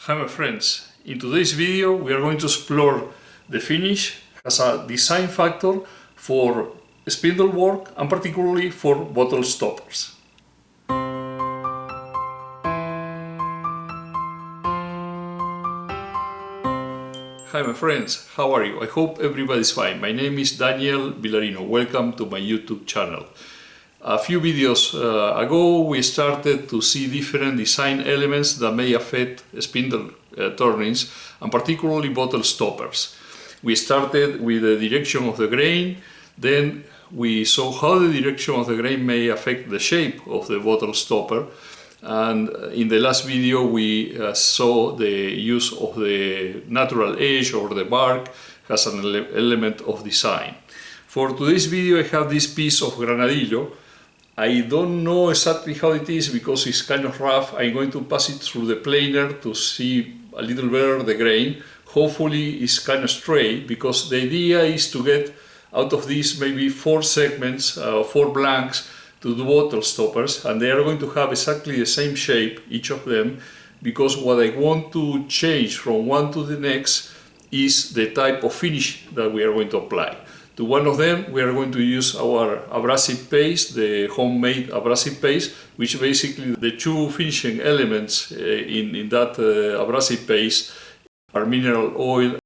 Hi my friends, in today's video we are going to explore the finish as a design factor for spindle work and particularly for bottle stoppers. Hi my friends, how are you? I hope everybody's fine. My name is Daniel Vilarino. Welcome to my YouTube channel. A few videos ago we started to see different design elements that may affect spindle turnings and particularly bottle stoppers. We started with the direction of the grain, then we saw how the direction of the grain may affect the shape of the bottle stopper, and in the last video we saw the use of the natural edge or the bark as an element of design. For today's video I have this piece of granadillo. I don't know exactly how it is because it's kind of rough. I'm going to pass it through the planer to see a little better the grain. Hopefully it's kind of straight, because the idea is to get out of this maybe 4 segments, 4 blanks to the bottle stoppers, and they are going to have exactly the same shape, each of them, because what I want to change from one to the next is the type of finish that we are going to apply. To one of them we are going to use our abrasive paste, the homemade abrasive paste, which basically the 2 finishing elements in that abrasive paste are mineral oil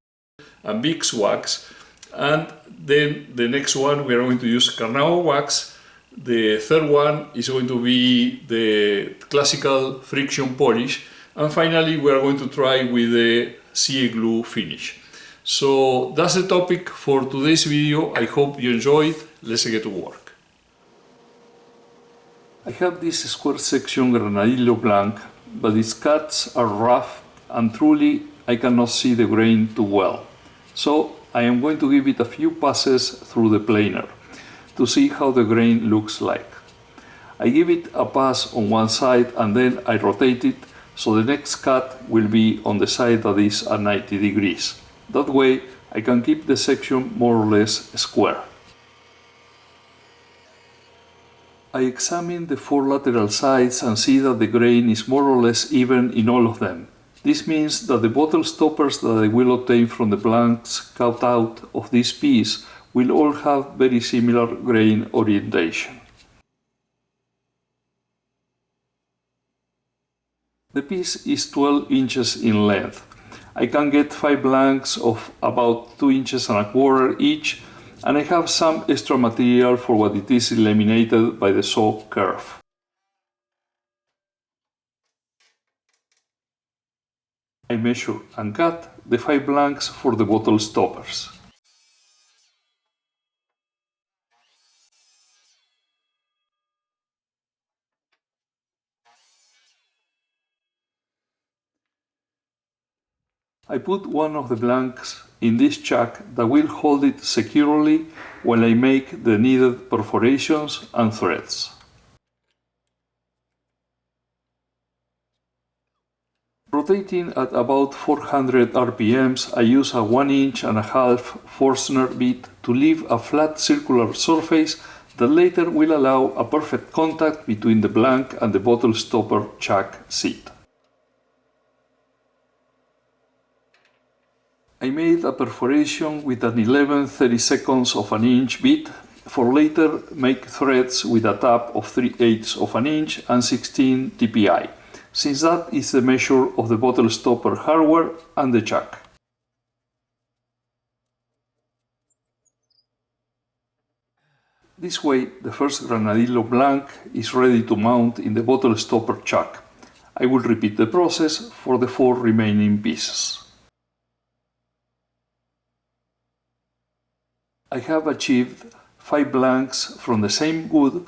and beeswax. And then the next one we are going to use carnauba wax. The third one is going to be the classical friction polish, and finally we are going to try with the CA glue finish. So that's the topic for today's video. I hope you enjoyed. Let's get to work. I have this square section granadillo blank, but its cuts are rough and truly I cannot see the grain too well. So I am going to give it a few passes through the planer to see how the grain looks like. I give it a pass on one side and then I rotate it so the next cut will be on the side that is at 90 degrees. That way I can keep the section more or less square. I examine the 4 lateral sides and see that the grain is more or less even in all of them. This means that the bottle stoppers that I will obtain from the blanks cut out of this piece will all have very similar grain orientation. The piece is 12 inches in length. I can get 5 blanks of about 2 inches and a quarter each, and I have some extra material for what it is eliminated by the saw curve. I measure and cut the 5 blanks for the bottle stoppers. I put one of the blanks in this chuck that will hold it securely while I make the needed perforations and threads. Rotating at about 400 RPMs, I use a 1.5-inch Forstner bit to leave a flat circular surface that later will allow a perfect contact between the blank and the bottle stopper chuck seat. I made a perforation with an 11/32 of an inch bit for later make threads with a tap of 3/8 of an inch and 16 TPI, since that is the measure of the bottle stopper hardware and the chuck. This way the first granadillo blank is ready to mount in the bottle stopper chuck. I will repeat the process for the 4 remaining pieces. I have achieved 5 blanks from the same wood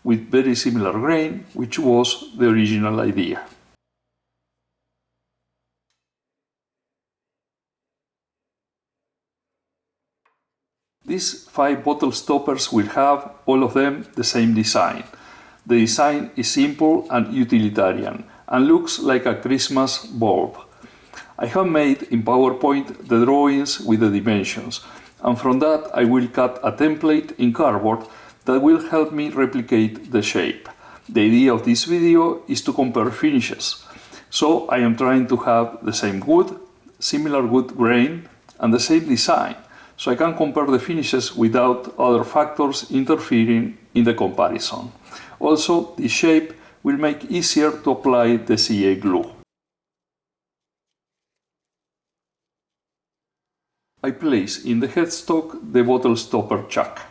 with very similar grain, which was the original idea. These 5 bottle stoppers will have, all of them, the same design. The design is simple and utilitarian and looks like a Christmas bulb. I have made in PowerPoint the drawings with the dimensions, and from that I will cut a template in cardboard that will help me replicate the shape. The idea of this video is to compare finishes. So I am trying to have the same wood, similar wood grain, and the same design, so I can compare the finishes without other factors interfering in the comparison. Also, the shape will make easier to apply the CA glue. I place in the headstock the bottle stopper chuck.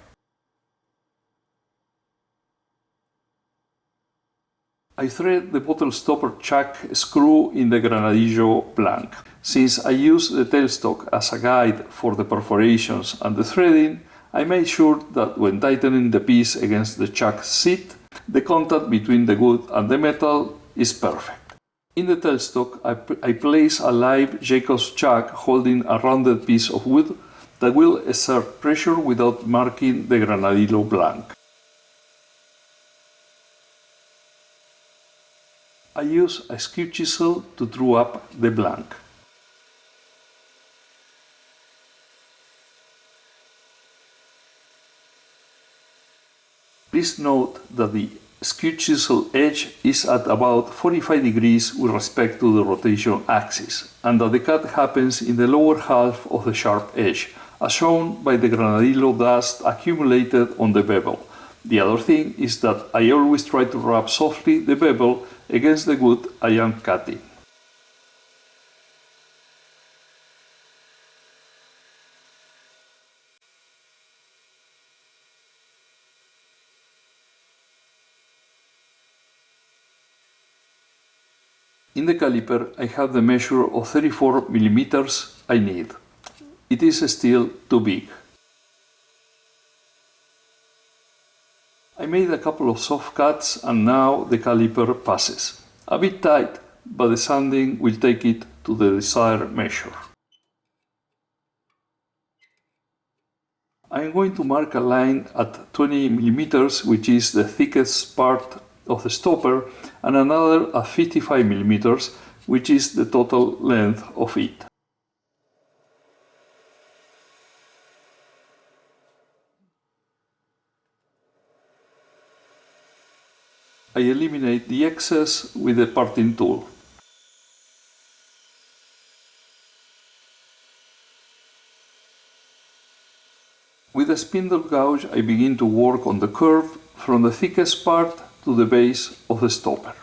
I thread the bottle stopper chuck screw in the granadillo blank. Since I use the tailstock as a guide for the perforations and the threading, I made sure that when tightening the piece against the chuck seat, the contact between the wood and the metal is perfect. In the tailstock, I place a live Jacob's chuck holding a rounded piece of wood that will exert pressure without marking the granadillo blank. I use a skew chisel to draw up the blank. Please note that the skew chisel edge is at about 45 degrees with respect to the rotation axis, and that the cut happens in the lower half of the sharp edge, as shown by the granadillo dust accumulated on the bevel. The other thing is that I always try to rub softly the bevel against the wood I am cutting. In the caliper I have the measure of 34 mm I need. It is still too big. I made a couple of soft cuts and now the caliper passes. A bit tight, but the sanding will take it to the desired measure. I am going to mark a line at 20 mm, which is the thickest part of the stopper, and another at 55 mm, which is the total length of it. I eliminate the excess with the parting tool. With a spindle gouge I begin to work on the curve from the thickest part to the base of the stopper.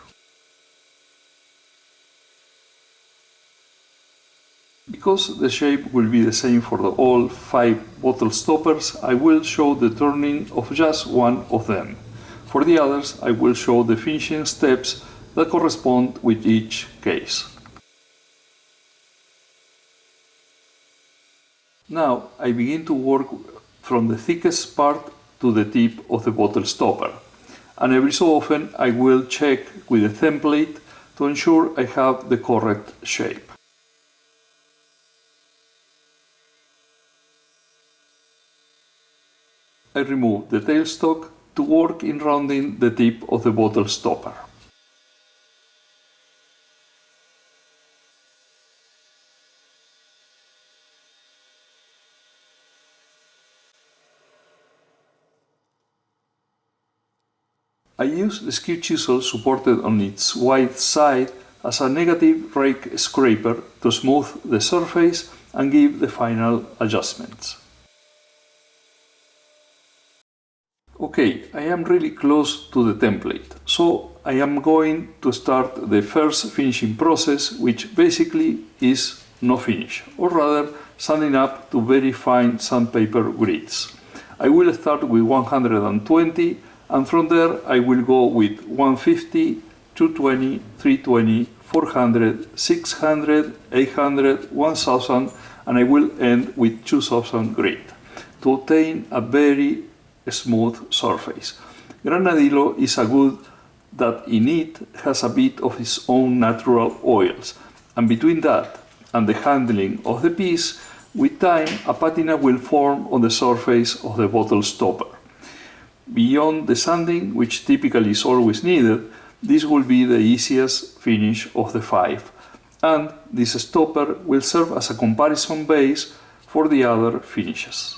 Because the shape will be the same for all 5 bottle stoppers, I will show the turning of just one of them. For the others, I will show the finishing steps that correspond with each case. Now I begin to work from the thickest part to the tip of the bottle stopper, and every so often I will check with the template to ensure I have the correct shape. I remove the tailstock to work in rounding the tip of the bottle stopper. I use the skew chisel supported on its wide side as a negative rake scraper to smooth the surface and give the final adjustments. Okay, I am really close to the template, so I am going to start the first finishing process, which basically is no finish, or rather sanding up to very fine sandpaper grits. I will start with 120, and from there I will go with 150, 220, 320, 400, 600, 800, 1000, and I will end with 2000 grit to obtain a very smooth surface. Granadillo is a wood that in it has a bit of its own natural oils, and between that and the handling of the piece, with time a patina will form on the surface of the bottle stopper. Beyond the sanding, which typically is always needed, this will be the easiest finish of the 5, and this stopper will serve as a comparison base for the other finishes.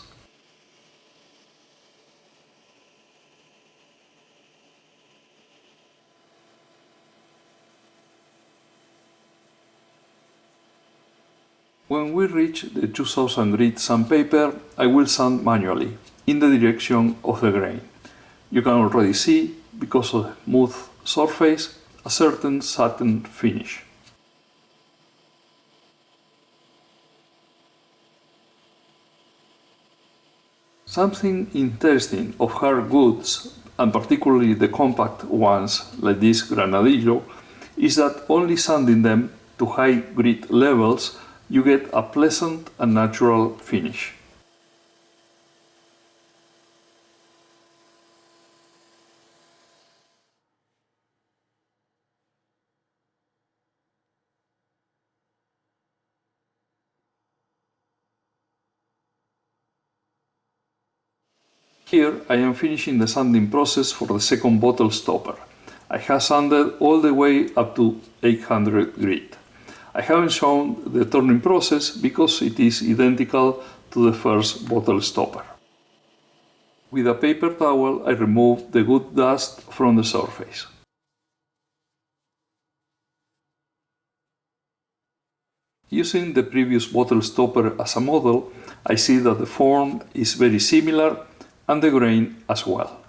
When we reach the 2000 grit sandpaper, I will sand manually, in the direction of the grain. You can already see, because of the smooth surface, a certain satin finish. Something interesting of hard goods, and particularly the compact ones like this granadillo, is that only sanding them to high grit levels you get a pleasant and natural finish. Here I am finishing the sanding process for the second bottle stopper. I have sanded all the way up to 800 grit. I haven't shown the turning process because it is identical to the first bottle stopper. With a paper towel I remove the wood dust from the surface. Using the previous bottle stopper as a model, I see that the form is very similar and the grain as well.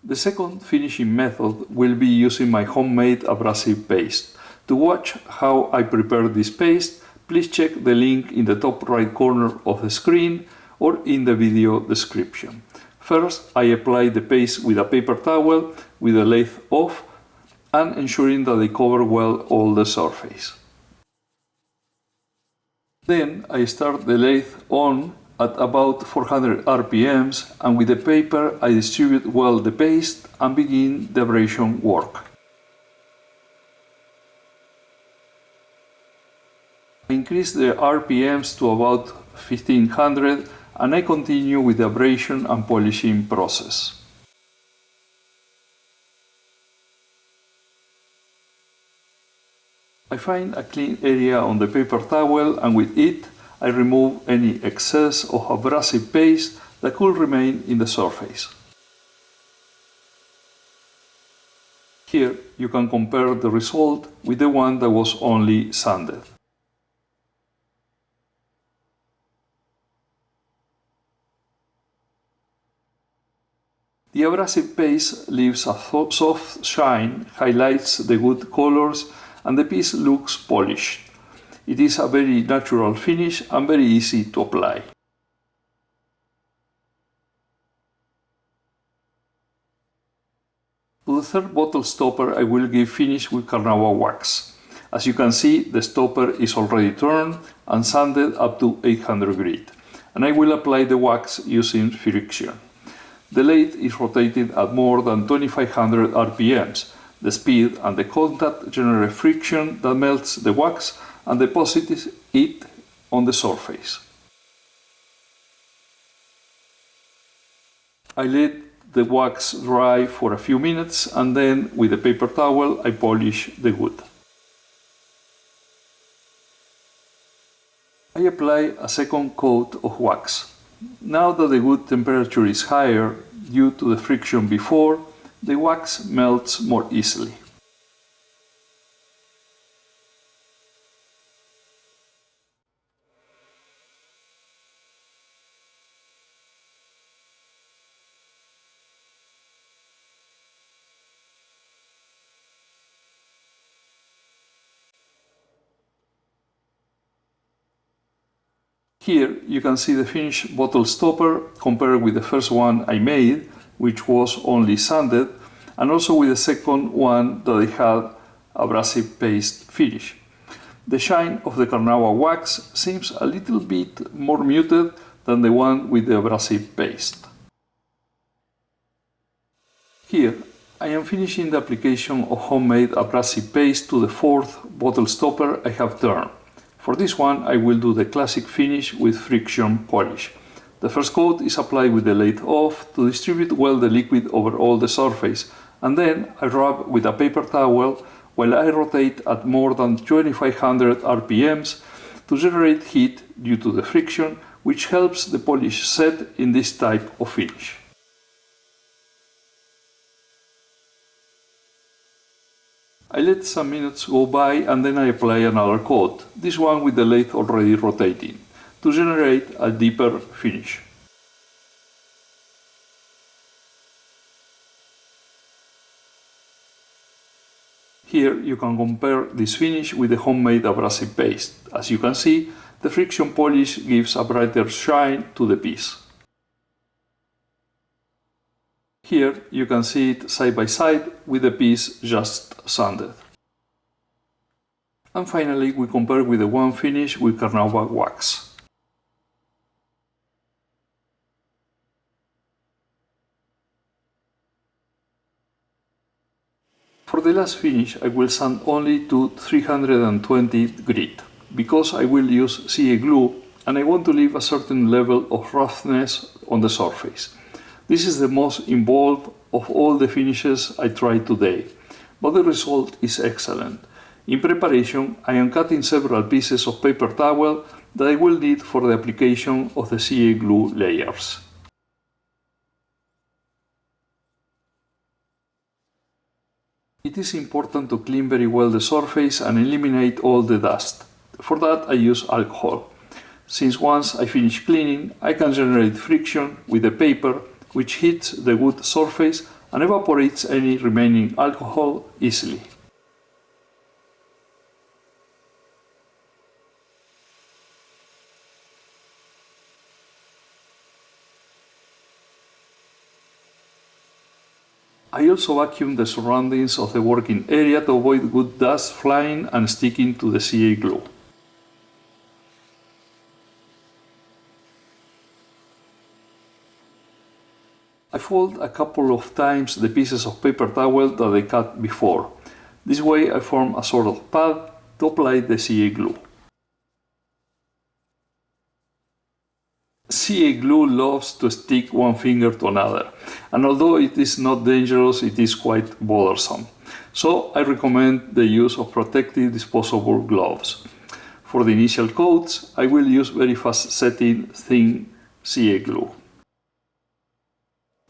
The second finishing method will be using my homemade abrasive paste. To watch how I prepare this paste, please check the link in the top right corner of the screen or in the video description. First, I apply the paste with a paper towel with the lathe off and ensuring that they cover well all the surface. Then I start the lathe on at about 400 RPMs, and with the paper I distribute well the paste and begin the abrasion work. I increase the RPMs to about 1500 and I continue with the abrasion and polishing process. I find a clean area on the paper towel and with it I remove any excess of abrasive paste that could remain in the surface. Here you can compare the result with the one that was only sanded. The abrasive paste leaves a soft shine, highlights the good colors, and the piece looks polished. It is a very natural finish and very easy to apply. To the third bottle stopper I will give finish with carnauba wax. As you can see, the stopper is already turned and sanded up to 800 grit, and I will apply the wax using friction. The lathe is rotated at more than 2500 RPMs. The speed and the contact generate friction that melts the wax and deposits it on the surface. I let the wax dry for a few minutes and then with a paper towel I polish the wood. I apply a second coat of wax. Now that the wood temperature is higher due to the friction before, the wax melts more easily. Here you can see the finished bottle stopper compared with the first one I made, which was only sanded, and also with the second one that I had abrasive paste finish. The shine of the carnauba wax seems a little bit more muted than the one with the abrasive paste. Here I am finishing the application of homemade abrasive paste to the fourth bottle stopper I have turned. For this one I will do the classic finish with friction polish. The first coat is applied with the lathe off to distribute well the liquid over all the surface, and then I rub with a paper towel while I rotate at more than 2500 RPMs to generate heat due to the friction, which helps the polish set in this type of finish. I let some minutes go by and then I apply another coat, this one with the lathe already rotating, to generate a deeper finish. Here you can compare this finish with the homemade abrasive paste. As you can see, the friction polish gives a brighter shine to the piece. Here you can see it side by side with the piece just sanded. And finally we compare with the one finished with carnauba wax. For the last finish I will sand only to 320 grit, because I will use CA glue and I want to leave a certain level of roughness on the surface. This is the most involved of all the finishes I tried today, but the result is excellent. In preparation I am cutting several pieces of paper towel that I will need for the application of the CA glue layers. It is important to clean very well the surface and eliminate all the dust. For that I use alcohol, since once I finish cleaning I can generate friction with the paper which hits the wood surface and evaporates any remaining alcohol easily. I also vacuum the surroundings of the working area to avoid wood dust flying and sticking to the CA glue. I fold a couple of times the pieces of paper towel that I cut before. This way I form a sort of pad to apply the CA glue. CA glue loves to stick one finger to another, and although it is not dangerous, it is quite bothersome. So I recommend the use of protective disposable gloves. For the initial coats, I will use very fast setting thin CA glue.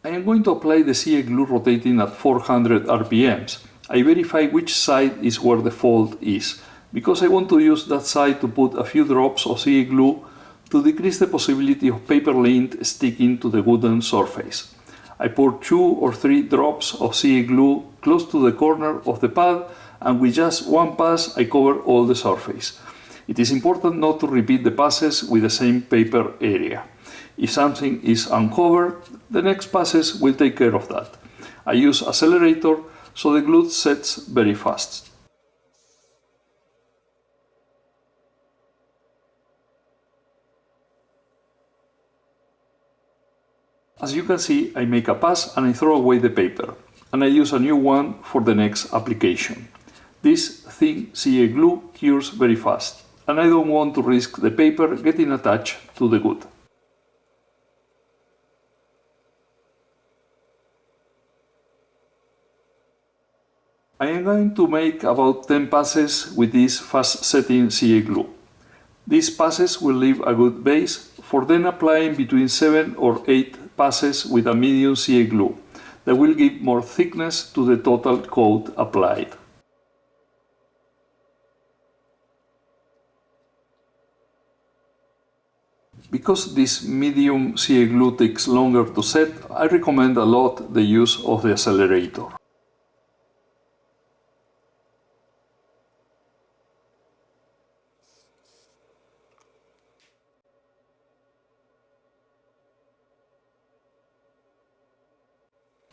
I am going to apply the CA glue rotating at 400 RPMs. I verify which side is where the fault is, because I want to use that side to put a few drops of CA glue to decrease the possibility of paper lint sticking to the wooden surface. I pour 2 or 3 drops of CA glue close to the corner of the pad, and with just one pass I cover all the surface. It is important not to repeat the passes with the same paper area. If something is uncovered, the next passes will take care of that. I use accelerator so the glue sets very fast. As you can see, I make a pass and I throw away the paper, and I use a new one for the next application. This thin CA glue cures very fast, and I don't want to risk the paper getting attached to the wood. I am going to make about 10 passes with this fast setting CA glue. These passes will leave a good base for then applying between 7 or 8 passes with a medium CA glue that will give more thickness to the total coat applied. Because this medium CA glue takes longer to set, I recommend a lot the use of the accelerator.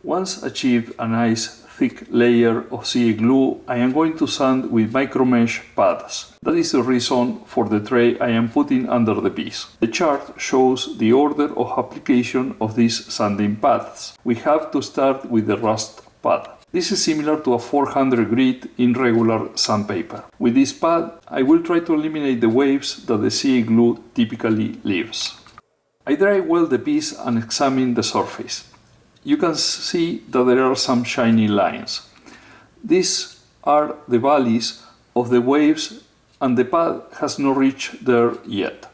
Once achieved a nice thick layer of CA glue, I am going to sand with micromesh pads. That is the reason for the tray I am putting under the piece. The chart shows the order of application of these sanding pads. We have to start with the rust pad. This is similar to a 400 grit in regular sandpaper. With this pad, I will try to eliminate the waves that the CA glue typically leaves. I dry well the piece and examine the surface. You can see that there are some shiny lines. These are the valleys of the waves, and the pad has not reached there yet.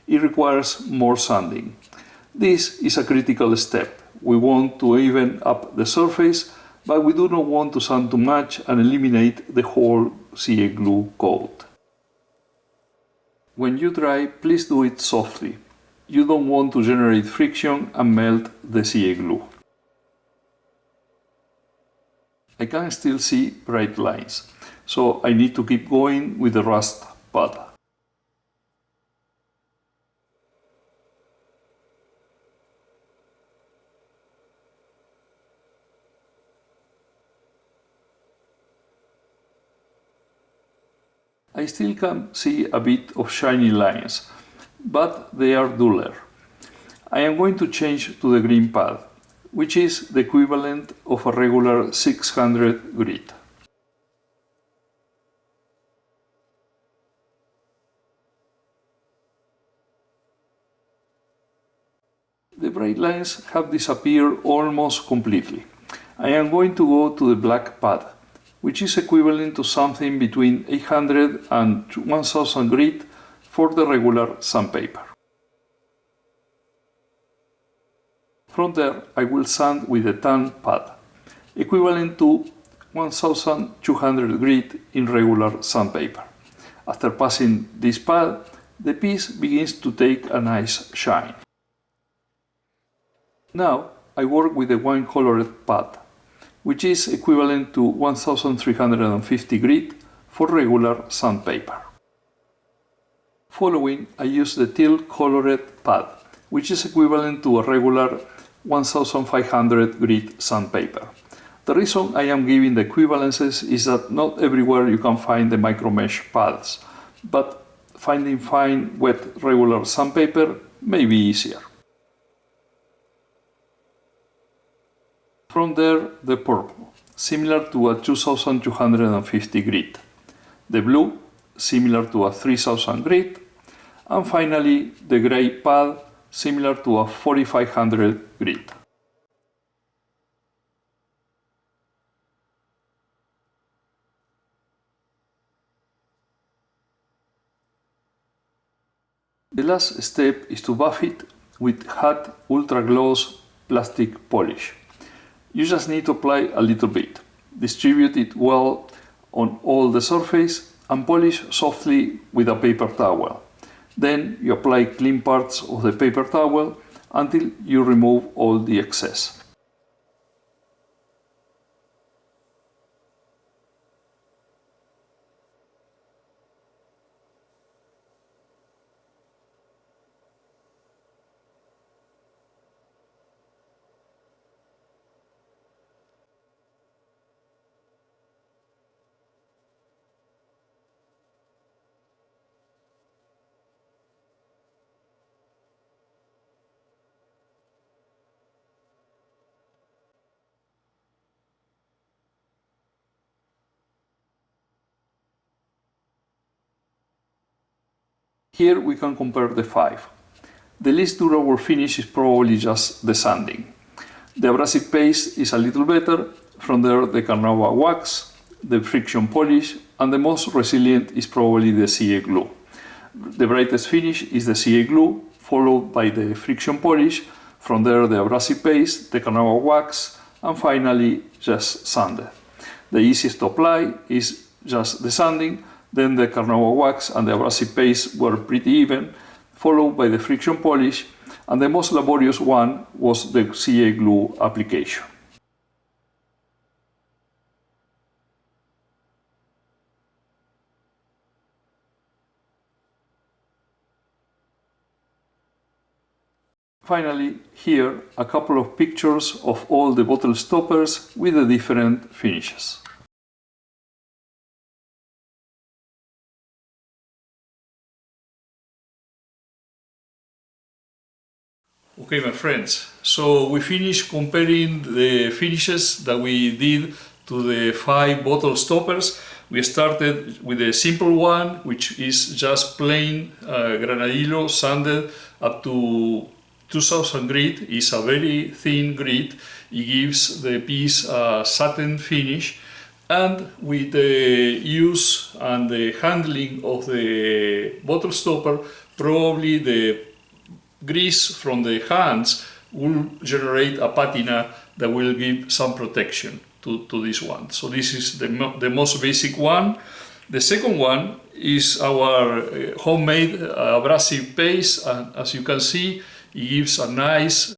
It requires more sanding. This is a critical step. We want to even up the surface but we do not want to sand too much and eliminate the whole CA glue coat. When you dry, please do it softly. You don't want to generate friction and melt the CA glue. I can still see bright lines, so I need to keep going with the rust pad. I still can see a bit of shiny lines, but they are duller. I am going to change to the green pad, which is the equivalent of a regular 600 grit. The bright lines have disappeared almost completely. I am going to go to the black pad, which is equivalent to something between 800 and 1000 grit for the regular sandpaper. From there, I will sand with the tan pad, equivalent to 1200 grit in regular sandpaper. After passing this pad, the piece begins to take a nice shine. Now I work with the wine-colored pad, which is equivalent to 1350 grit for regular sandpaper. Following, I use the teal-colored pad, which is equivalent to a regular 1500 grit sandpaper. The reason I am giving the equivalences is that not everywhere you can find the micromesh pads, but finding fine, wet, regular sandpaper may be easier. From there, the purple, similar to a 2250 grit. The blue, similar to a 3000 grit. And finally, the grey pad, similar to a 4500 grit. The last step is to buff it with hot ultra gloss plastic polish. You just need to apply a little bit, distribute it well on all the surface and polish softly with a paper towel. Then you apply clean parts of the paper towel until you remove all the excess. Here we can compare the 5. The least durable finish is probably just the sanding. The abrasive paste is a little better, from there the carnauba wax, the friction polish, and the most resilient is probably the CA glue. The brightest finish is the CA glue, followed by the friction polish, from there the abrasive paste, the carnauba wax, and finally just sanded. The easiest to apply is just the sanding, then the carnauba wax and the abrasive paste were pretty even, followed by the friction polish, and the most laborious one was the CA glue application. Finally, here a couple of pictures of all the bottle stoppers with the different finishes. Okay, my friends, so we finished comparing the finishes that we did to the 5 bottle stoppers. We started with a simple one, which is just plain granadillo sanded up to 2000 grit. It's a very thin grit. It gives the piece a satin finish, and with the use and the handling of the bottle stopper, probably the grease from the hands will generate a patina that will give some protection to this one. So this is the most basic one. The second one is our homemade abrasive paste, and as you can see, it gives a nice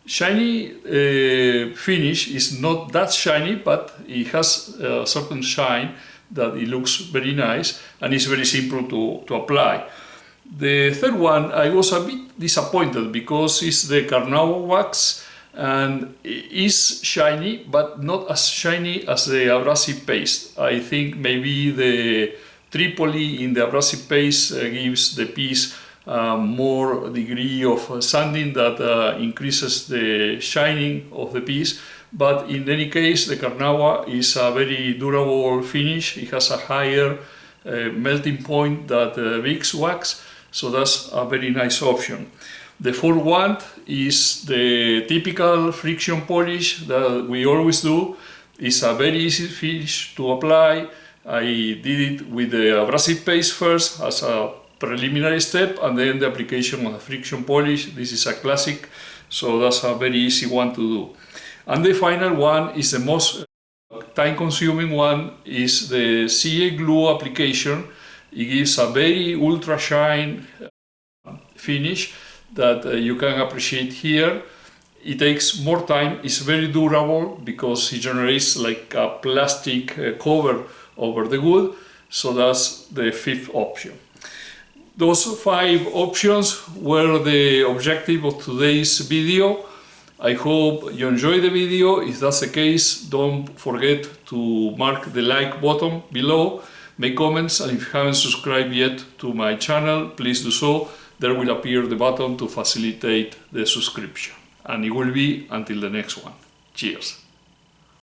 shiny finish. Is not that shiny, but it has a certain shine that it looks very nice, and it's very simple to apply. The third one, I was a bit disappointed because it's the carnauba wax, and it is shiny, but not as shiny as the abrasive paste. I think maybe the tripoli in the abrasive paste gives the piece more degree of sanding that increases the shining of the piece. But in any case, the carnauba is a very durable finish. It has a higher melting point than the Vicks wax, so that's a very nice option. The fourth one is the typical friction polish that we always do. It's a very easy finish to apply. I did it with the abrasive paste first as a preliminary step, and then the application of the friction polish. This is a classic, so that's a very easy one to do. And the final one is the most time-consuming one, is the CA glue application. It gives a very ultra shine finish that you can appreciate here. It takes more time, it's very durable because it generates like a plastic cover over the wood, so that's the fifth option. Those 5 options were the objective of today's video. I hope you enjoyed the video. If that's the case, don't forget to mark the like button below, make comments, and if you haven't subscribed yet to my channel, please do so. There will appear the button to facilitate the subscription. And it will be until the next one. Cheers!